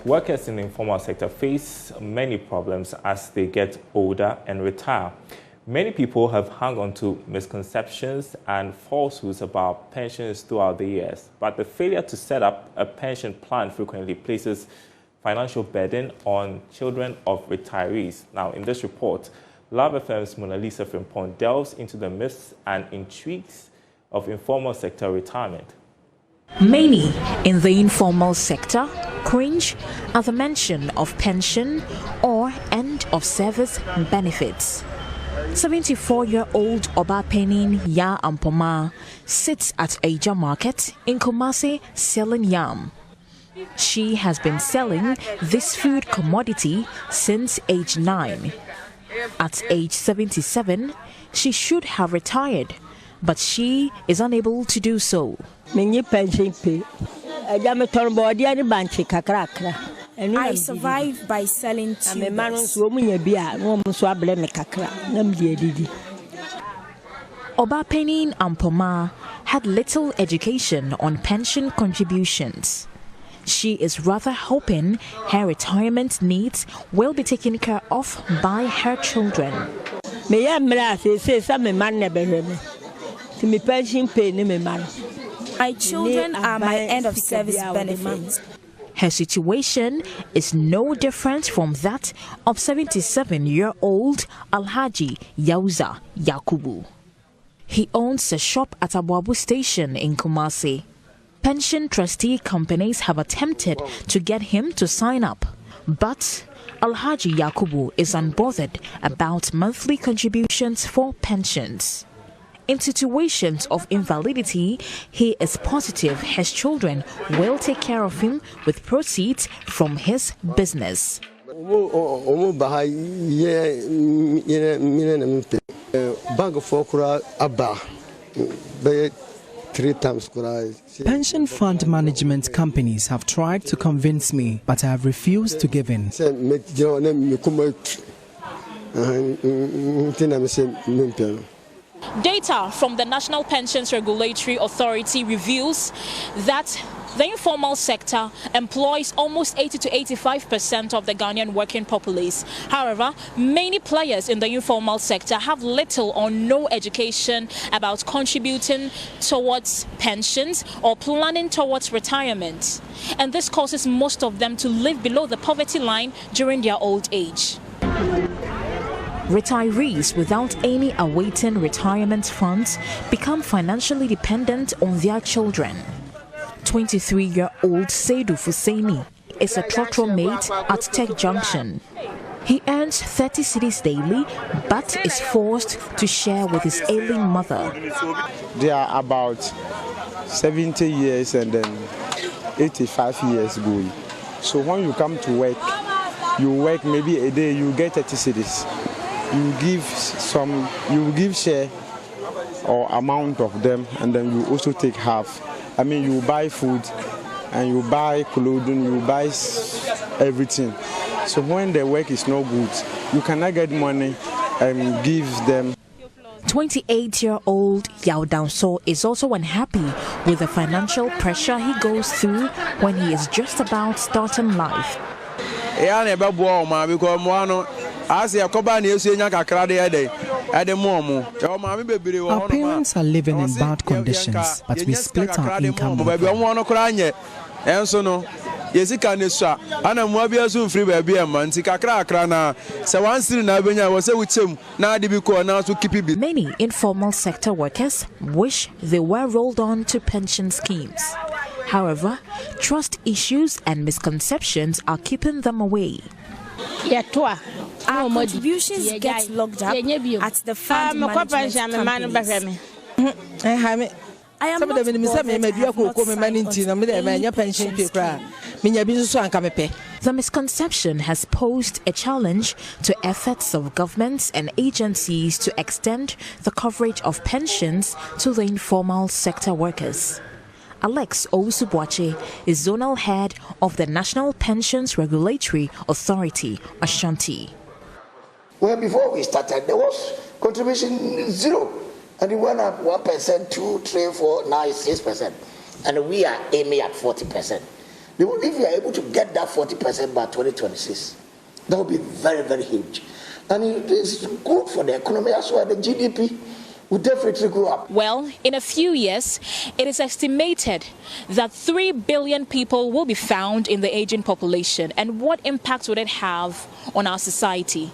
Workers in the informal sector face many problems as they get older and retire. Many people have hung on to misconceptions and falsehoods about pensions throughout the years, but the failure to set up a pension plan frequently places financial burden on children of retirees. Now, in this report, Love FM's Mona Lisa Frimpong delves into the myths and intrigues of informal sector retirement. Many in the informal sector cringe at the mention of pension or end-of-service benefits. 74-year-old Obapenin Ya Ampoma sits at Aja Market in Kumasi selling yam. She has been selling this food commodity since age 9. At age 77, she should have retired, but she is unable to do so. I survive by selling tubers. Obapenin Ampoma had little education on pension contributions. She is rather hoping her retirement needs will be taken care of by her children. My children are my end-of-service benefits. Her situation is no different from that of 77-year-old Alhaji Yauza Yakubu. He owns a shop at Abuabu Station in Kumasi. Pension trustee companies have attempted to get him to sign up, but Alhaji Yakubu is unbothered about monthly contributions for pensions. In situations of invalidity, he is positive his children will take care of him with proceeds from his business. Pension fund management companies have tried to convince me, but I have refused to give in. Data from the National Pensions Regulatory Authority reveals that the informal sector employs almost 80 to 85% of the Ghanaian working populace. However, many players in the informal sector have little or no education about contributing towards pensions or planning towards retirement. And this causes most of them to live below the poverty line during their old age. Retirees without any awaiting retirement funds become financially dependent on their children. 23-year-old Seidu Fuseini is a trotro mate at Tech Junction. He earns 30 cedis daily, but is forced to share with his ailing mother. They are about 70 years and then 85 years going. So when you come to work, you work maybe a day, you get 30 cedis. You give share or amount of them, and then you also take half. I mean, you buy food and you buy clothing, you buy everything. So when the work is no good, you cannot get money and give them. 28-year-old Yao Danso is also unhappy with the financial pressure he goes through when he is just about starting life. Our parents are living in bad conditions, but we split our income. Many informal sector workers wish they were rolled on to pension schemes. However, trust issues and misconceptions are keeping them away. Our contributions get locked up at the fund management companies. I am not bothered. The misconception has posed a challenge to efforts of governments and agencies to extend the coverage of pensions to the informal sector workers. Alex Owusu-Boakye is zonal head of the National Pensions Regulatory Authority, Ashanti. Well, before we started, there was contribution 0. And it went up 1%, 2, 3, 4, now it's 6%. And we are aiming at 40%. If you are able to get that 40% by 2026, that will be very, very huge. And it is good for the economy as well. The GDP will definitely go up. Well, in a few years, it is estimated that 3 billion people will be found in the aging population. And what impact would it have on our society?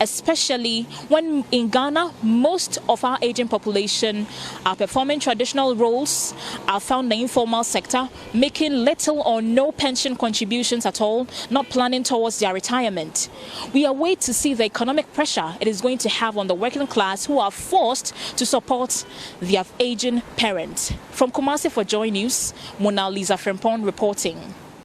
Especially when in Ghana, most of our aging population are performing traditional roles, are found in the informal sector, making little or no pension contributions at all, not planning towards their retirement. We await to see the economic pressure it is going to have on the working class who are forced to support their aging parents. From Kumasi for Joy News, Mona Lisa Frempong reporting.